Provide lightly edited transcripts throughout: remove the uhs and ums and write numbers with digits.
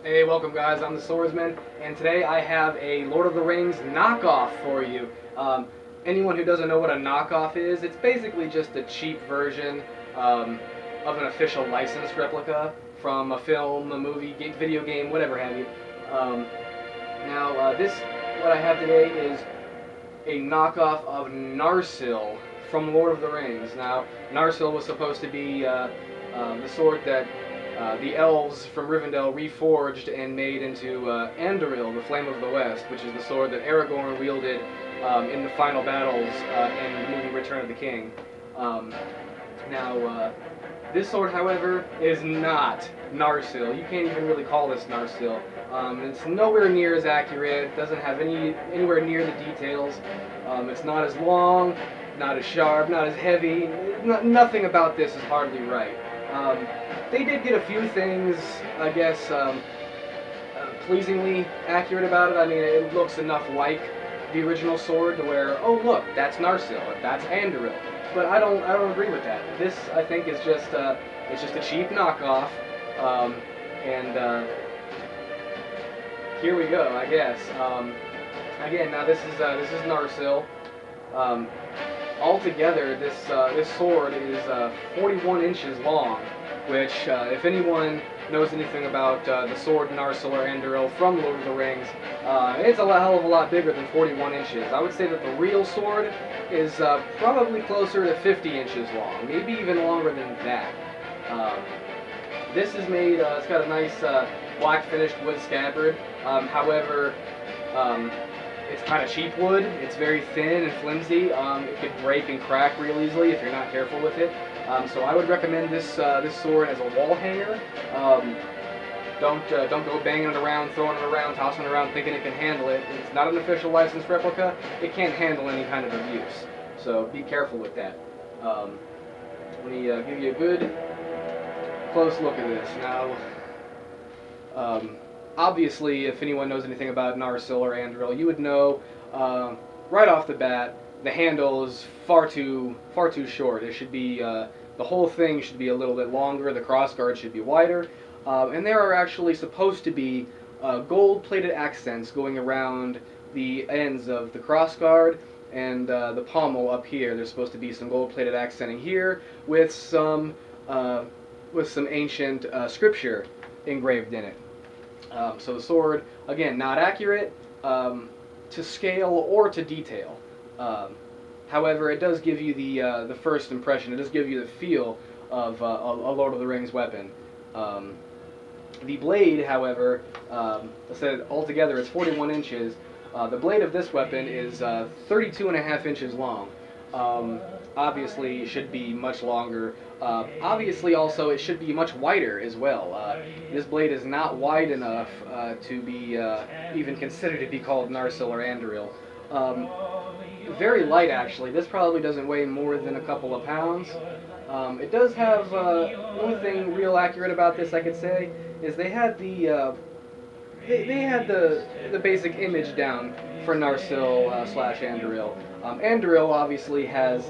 Hey, welcome guys, I'm the Swordsman, and today I have a Lord of the Rings knockoff for you. Anyone who doesn't know what a knockoff is, it's basically just a cheap version of an official licensed replica from a film, a movie, video game, whatever have you. What I have today is a knockoff of Narsil from Lord of the Rings. Now, Narsil was supposed to be the sword that the elves from Rivendell reforged and made into Anduril, the Flame of the West, which is the sword that Aragorn wielded in the final battles in the movie Return of the King. This sword, however, is not Narsil. You can't even really call this Narsil. It's nowhere near as accurate. It doesn't have anywhere near the details. It's not as long, not as sharp, not as heavy. Nothing about this is hardly right. They did get a few things, I guess, pleasingly accurate about it. I mean, it looks enough like the original sword to where, oh look, that's Narsil, that's Anduril. But I don't agree with that. This, I think, is just it's just a cheap knockoff, here we go, I guess. Again, now this is Narsil. Altogether, this sword is 41 inches long, which, if anyone knows anything about the sword Narsil or Anduril from Lord of the Rings, it's a hell of a lot bigger than 41 inches. I would say that the real sword is probably closer to 50 inches long, maybe even longer than that. This is made, it's got a nice black finished wood scabbard. However, it's kind of cheap wood. It's very thin and flimsy. It could break and crack real easily if you're not careful with it. So I would recommend this sword as a wall hanger. Don't go banging it around, throwing it around, tossing it around, thinking it can handle it. It's not an official licensed replica. It can't handle any kind of abuse. So be careful with that. Let me give you a good close look at this now. Obviously, if anyone knows anything about Narsil or Anduril, you would know right off the bat the handle is far too short. It should be the whole thing should be a little bit longer. The crossguard should be wider, and there are actually supposed to be gold-plated accents going around the ends of the crossguard and the pommel up here. There's supposed to be some gold-plated accenting here with some ancient scripture engraved in it. So the sword, again, not accurate to scale or to detail. However, it does give you the first impression. It does give you the feel of a Lord of the Rings weapon. The blade, however, I said altogether it's 41 inches. The blade of this weapon is 32.5 inches long. Obviously, it should be much longer. Obviously, also, it should be much wider as well. This blade is not wide enough to be even considered to be called Narsil or Anduril. Very light, actually. This probably doesn't weigh more than a couple of pounds. It does have one thing real accurate about this, I could say, is they had the basic image down for Narsil slash Anduril. Anduril obviously has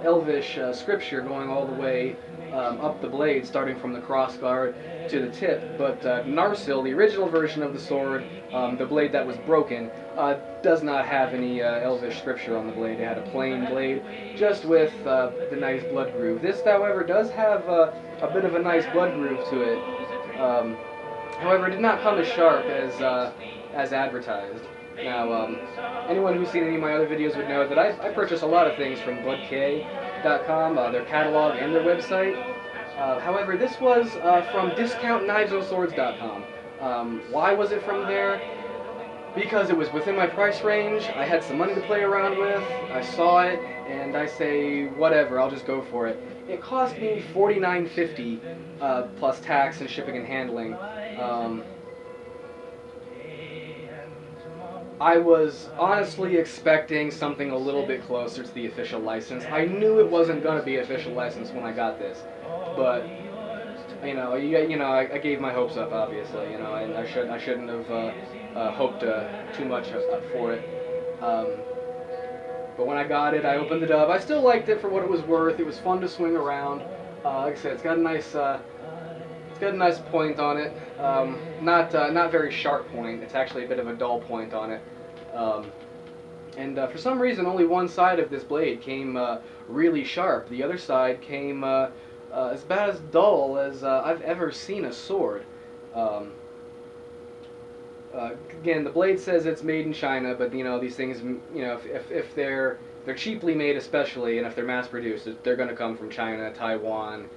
Elvish scripture going all the way up the blade, starting from the crossguard to the tip. But Narsil, the original version of the sword, the blade that was broken, does not have any Elvish scripture on the blade. It had a plain blade, just with the nice blood groove. This, however, does have a bit of a nice blood groove to it. However, it did not come as sharp as advertised. Now, anyone who's seen any of my other videos would know that I purchase a lot of things from BudK.com, their catalog and their website. However, this was from DiscountKnivesAndSwords.com. Why was it from there? Because it was within my price range. I had some money to play around with. I saw it, and I say, whatever, I'll just go for it. It cost me $49.50 plus tax and shipping and handling. I was honestly expecting something a little bit closer to the official license. I knew it wasn't going to be official license when I got this, but I gave my hopes up, obviously, and I shouldn't have hoped too much for it. But when I got it, I opened it up. I still liked it for what it was worth. It was fun to swing around. Like I said, it's got a nice got a nice point on it. Not very sharp point. It's actually a bit of a dull point on it. And for some reason, only one side of this blade came really sharp. The other side came as bad as dull as I've ever seen a sword. Again, the blade says it's made in China, but you know these things, you know, if they're cheaply made, especially, and if they're mass produced, they're going to come from China, Taiwan,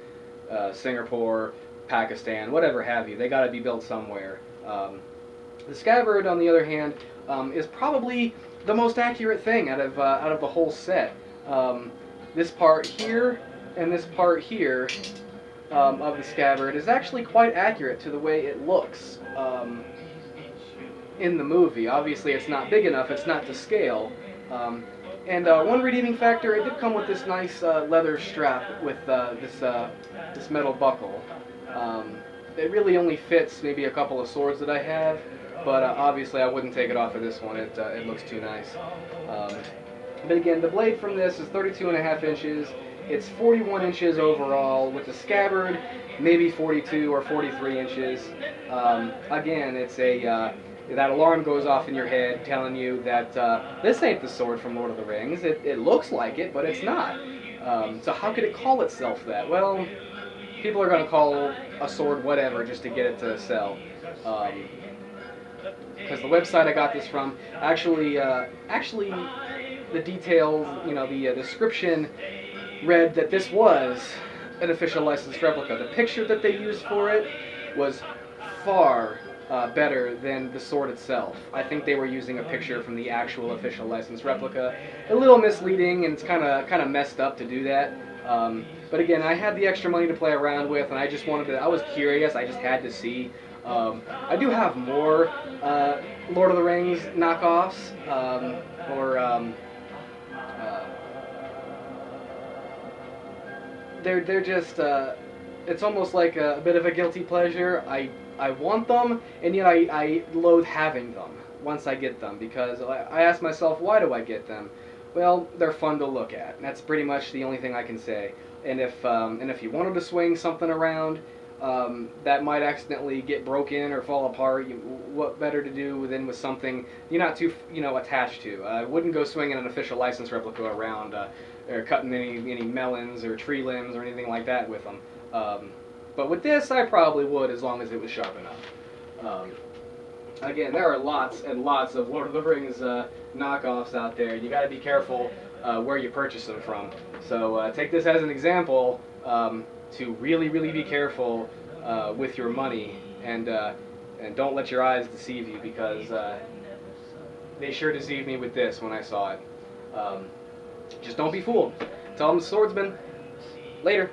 Singapore, Pakistan, whatever have you. They got to be built somewhere. The scabbard, on the other hand, is probably the most accurate thing out of the whole set. This part here and this part here of the scabbard is actually quite accurate to the way it looks in the movie. Obviously, it's not big enough; it's not to scale. And one redeeming factor, it did come with this nice leather strap with this metal buckle. It really only fits maybe a couple of swords that I have, but obviously I wouldn't take it off of this one. It looks too nice. But again, the blade from this is 32.5 inches. It's 41 inches overall, with the scabbard maybe 42 or 43 inches. Again, it's that alarm goes off in your head telling you that this ain't the sword from Lord of the Rings. It looks like it, but it's not. So how could it call itself that? Well, people are going to call a sword whatever just to get it to sell. Because the website I got this from, actually the details, you know, the description read that this was an official licensed replica. The picture that they used for it was far better than the sword itself. I think they were using a picture from the actual official licensed replica. A little misleading, and it's kind of messed up to do that. But again, I had the extra money to play around with, and I just wanted to. I was curious. I just had to see. I do have more Lord of the Rings knockoffs, they're just. It's almost like a bit of a guilty pleasure. I want them, and yet I loathe having them once I get them, because I ask myself, why do I get them? Well, they're fun to look at. That's pretty much the only thing I can say. And if you wanted to swing something around that might accidentally get broken or fall apart, what better to do than with something you're not too attached to? I wouldn't go swinging an official license replica around or cutting any melons or tree limbs or anything like that with them. But with this, I probably would, as long as it was sharp enough. Again, there are lots and lots of Lord of the Rings knockoffs out there. You got to be careful where you purchase them from. So take this as an example to really, really be careful with your money, and don't let your eyes deceive you, because they sure deceived me with this when I saw it. Just don't be fooled. Tell them the Swordsman. Later.